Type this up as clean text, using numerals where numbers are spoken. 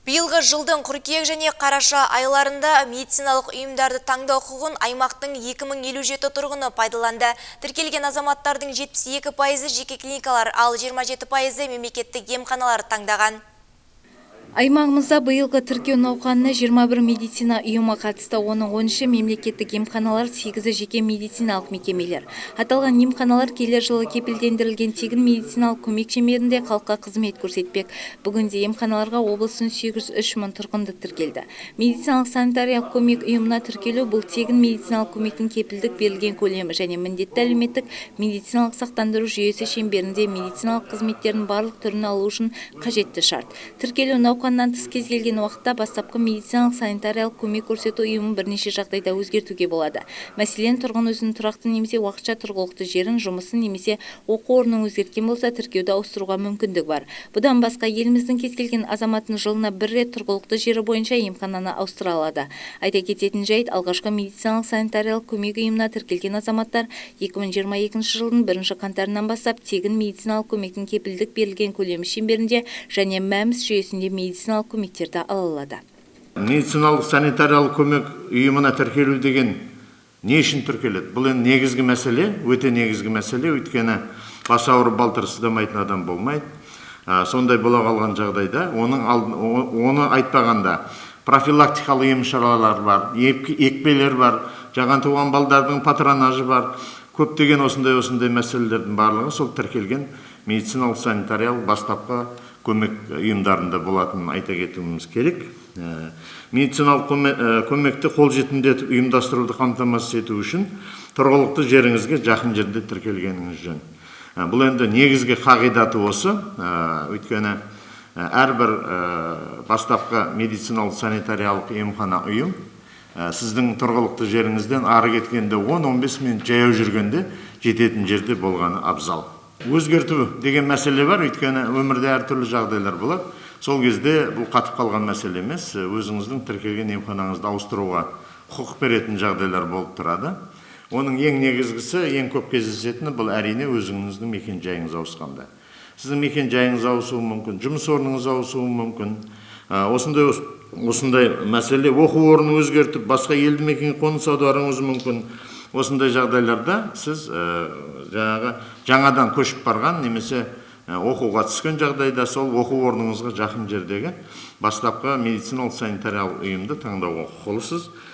Биылғы жылдың қыркүйек және қараша айларында медициналық ұйымдарды таңдау құқығын аймақтың 2057 тұрғыны пайдаланды. Тіркелген азаматтардың 72% жеке клиникалар, ал 27% мемлекеттік емханалар таңдаған. Аймағымызда биылғы тіркеу науқанына 21 медицина ұйымы қатысты, оның 13-і мемлекеттік емханалар, 8-і жеке медициналық мекемелер. Аталған емханалар келер жылы кепілдендірілген тегін медициналық көмек шеңберінде халыққа қызмет көрсетпек. Бүгінде емханаларға облыстың 803 мың тұрғынды тіркелді. Медициналық санитариялық көмек ұйымына тіркелу бұл тегін медициналық көмектің кепілдік берілген көлемі және міндетті әлеуметтік медициналық сақтандыру жүйесі шеңберінде медициналық қызметтердің барлық түрін алу үшін қажетті шарт. Тіркелу науқаннан тыс кез келген уақытта бастапқы медициналық санитариялық көмек көрсету ұйымын бірнеше жағдайда өзгертуге болады. Мәселен, тұрғын өзінің тұрақты немесе уақытша тұрғылықты жерін, жұмысын немесе оқу орнын өзгерткен болса, тіркеуді ауыстыруға мүмкіндік бар. Бұдан басқа, еліміздің кез келген азаматын жылына бір рет тұрғылықты жері бойынша емхананы ауыстыра алады. Айта кететін жайт, алғашқы медициналық санитариялық көмек ұйымына тіркелген азаматтар 2022 жылдың 1 қаңтарынан бастап тегін медициналық көмектің кепілдік берілген көлемі шеңберінде және мәмс жүйесінде медициналық көмектерді ала алады. Медициналық санитариялық көмек ұйымына тіркелу деген не үшін тіркеледі? Бұл енді негізгі мәселе, өте негізгі мәселе, өйткені басы ауырып балтыры сыздамайтын адам болмайды. Сондай бола қалған жағдайда, оны айтпағанда профилактикалық ем шаралар бар, екпелер бар, жаңа туған балдардың патронажы бар, көптеген осындай мәселелердің барлығы сол тіркелген медициналық санитариялық бастапқы көмек ұйымдарында болатынын айта кетуіміз керек. Медициналық көмекті қолжетімді ұйымдастыруды қамтамасыз ету үшін тұрғылықты жеріңізге жақын жерде тіркелгеніңіз жөн. Бұл енді негізгі қағидаты осы, өйткені әрбір бастапқы медициналық санитариялық емхана ұйым сіздің тұрғылықты жеріңізден ары кеткенде 10-15 минут жаяу жүргенде жететін жерде болғаны абзал. Өзгерту деген мәселе бар, өйткені өмірде әртүрлі жағдайлар болады. Сол кезде бұл қатып қалған мәселе емес, өзіңіздің тіркелген емханаңызды ауыстыруға құқық беретін жағдайлар болып тұрады. Оның ең негізгісі, ең көп кездесетіні бұл әрине өзіңіздің мекен жайыңыз ауысқанда. Сіздің мекен жайыңыз ауысуы мүмкін, жұмыс орныңыз ауысуы мүмкін. Осындай мәселе, оқу орнын өзгертіп, басқа елді мекенге қоныс аударуыңыз мүмкін. Осындай жағдайларда сіз жаңадан көшіп барған немесе оқуға түскен жағдайда сол оқу орныңызға жақын жердегі бастапқы медициналық санитариялық ұйымды таңдауға құқылысыз.